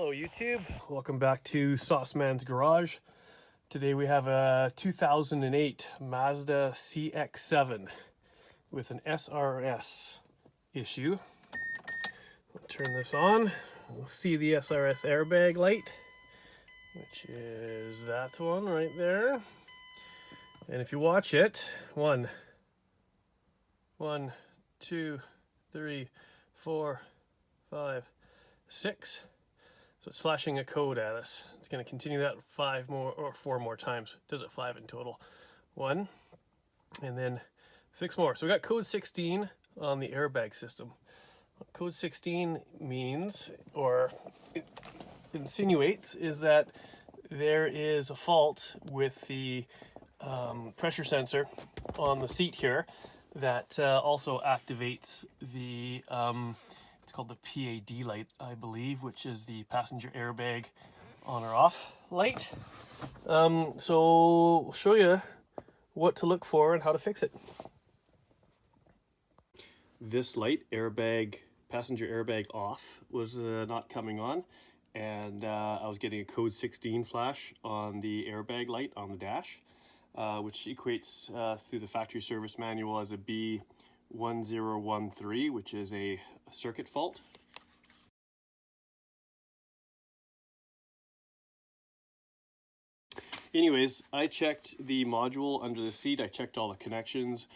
Hello YouTube, welcome back to Sauceman's Garage. Today we have a 2008 Mazda CX-7 with an SRS issue. I'll turn this on. We'll see the SRS airbag light, which is that one right there. And if you watch it, one, two, three, 4, 5, 6. So it's flashing a code at us. It's going to continue that 5 more or 4 more times. Does it 5 in total? 1, and then 6 more. So we got code 16 on the airbag system. What code 16 means, or it insinuates, is that there is a fault with the pressure sensor on the seat here that also activates the it's called the PAD light, I believe, which is the passenger airbag on or off light. So we'll show you what to look for and how to fix it. This light, passenger airbag off, was not coming on, and I was getting a code 16 flash on the airbag light on the dash, which equates through the factory service manual as a B1013, which is a circuit fault. Anyways, I checked the module under the seat. I checked all the connections.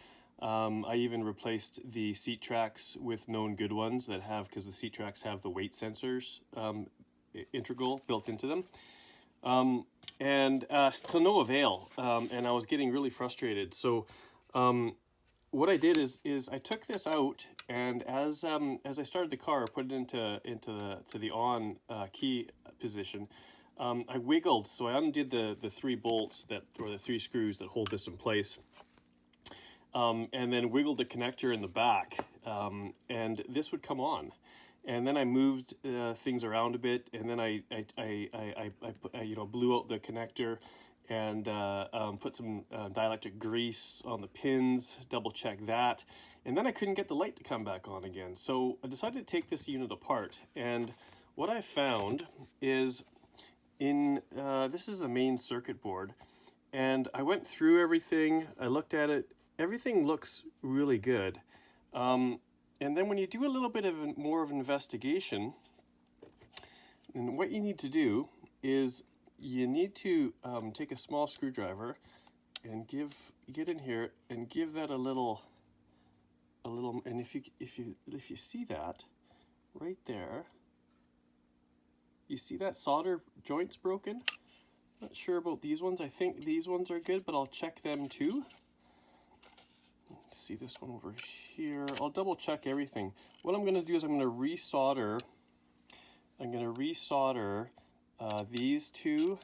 I even replaced the seat tracks with known good ones that have, because the seat tracks have the weight sensors integral built into them. And to no avail, and I was getting really frustrated. So what I did is I took this out, and as I started the car, put it into the on key position. I wiggled, so I undid the 3 bolts or the 3 screws that hold this in place, and then wiggled the connector in the back, and this would come on. And then I moved things around a bit, and then I blew out the connector and put some dielectric grease on the pins, double check that, and then I couldn't get the light to come back on again. So I decided to take this unit apart, and what I found is this is the main circuit board, and I went through everything, I looked at it, everything looks really good. And then when you do a little bit of more of an investigation, and what you need to do is you need to take a small screwdriver and get in here and give that a little, and if you see that right there, you see that solder joint's broken. Not sure about these ones. I think these ones are good, but I'll check them too. See this one over here. I'll double check everything. What I'm going to do is I'm going to resolder. I'm going to resolder these 2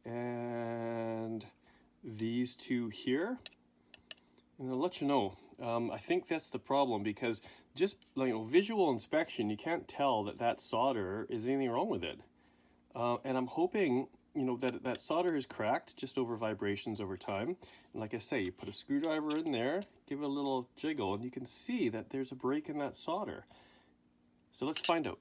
and these 2 here, and I'll let you know. I think that's the problem, because just visual inspection, you can't tell that solder is anything wrong with it. And I'm hoping that solder is cracked just over vibrations over time. And like I say, you put a screwdriver in there, give it a little jiggle, and you can see that there's a break in that solder. So let's find out.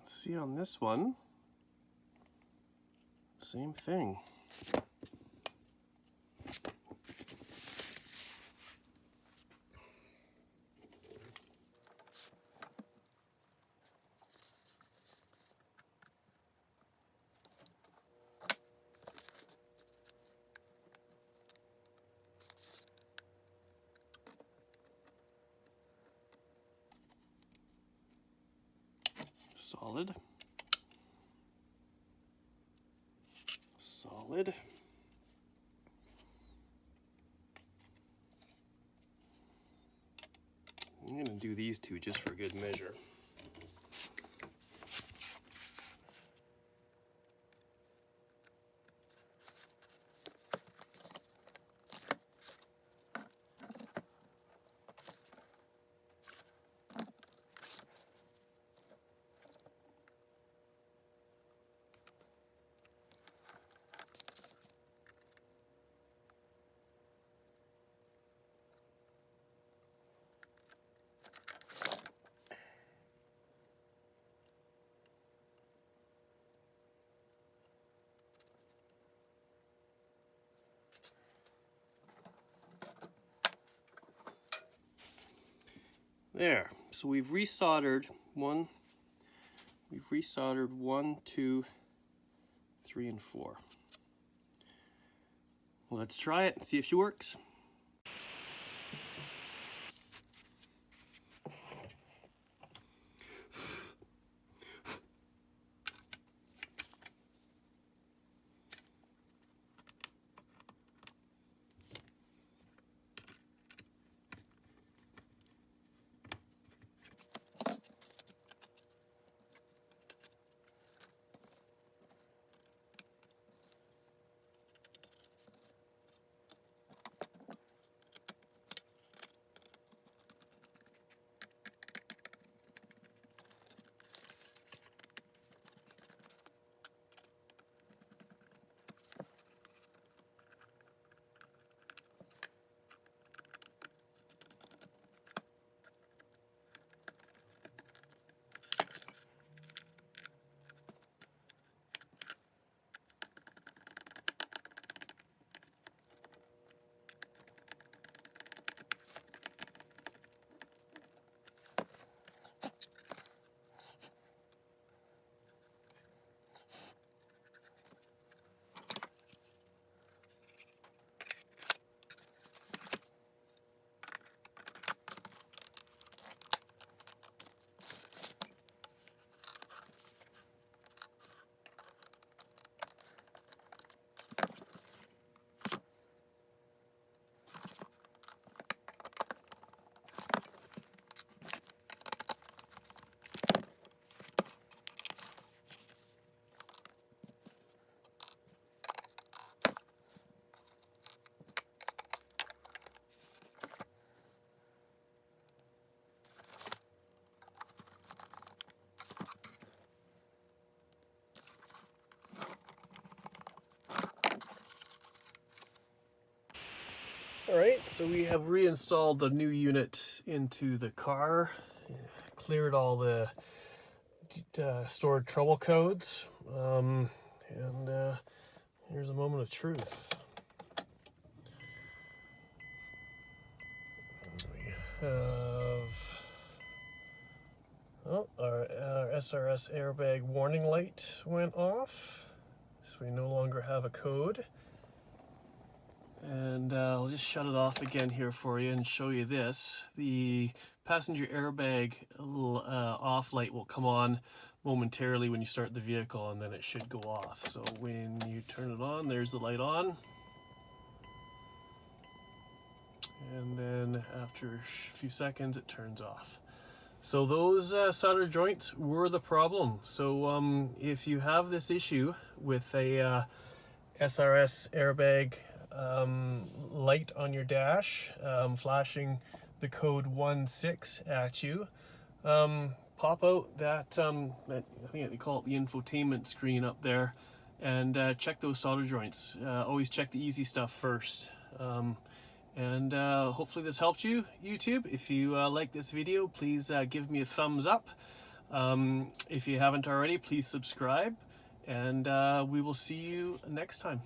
See on this one, same thing. Solid. lid. I'm going to do these two just for good measure. There, so we've resoldered one, 2, 3, and 4. Let's try it and see if she works. Alright, so we have reinstalled the new unit into the car, cleared all the stored trouble codes, and here's a moment of truth. We have our SRS airbag warning light went off, so we no longer have a code. And I'll just shut it off again here for you and show you this. The passenger airbag off light will come on momentarily when you start the vehicle, and then it should go off. So when you turn it on, there's the light on. And then after a few seconds, it turns off. So those solder joints were the problem. So if you have this issue with a SRS airbag light on your dash, flashing the code 16 at you, pop out that, I think they call it the infotainment screen up there, and check those solder joints. Always check the easy stuff first. And hopefully this helped you, YouTube. If you like this video, please give me a thumbs up. If you haven't already, please subscribe, and we will see you next time.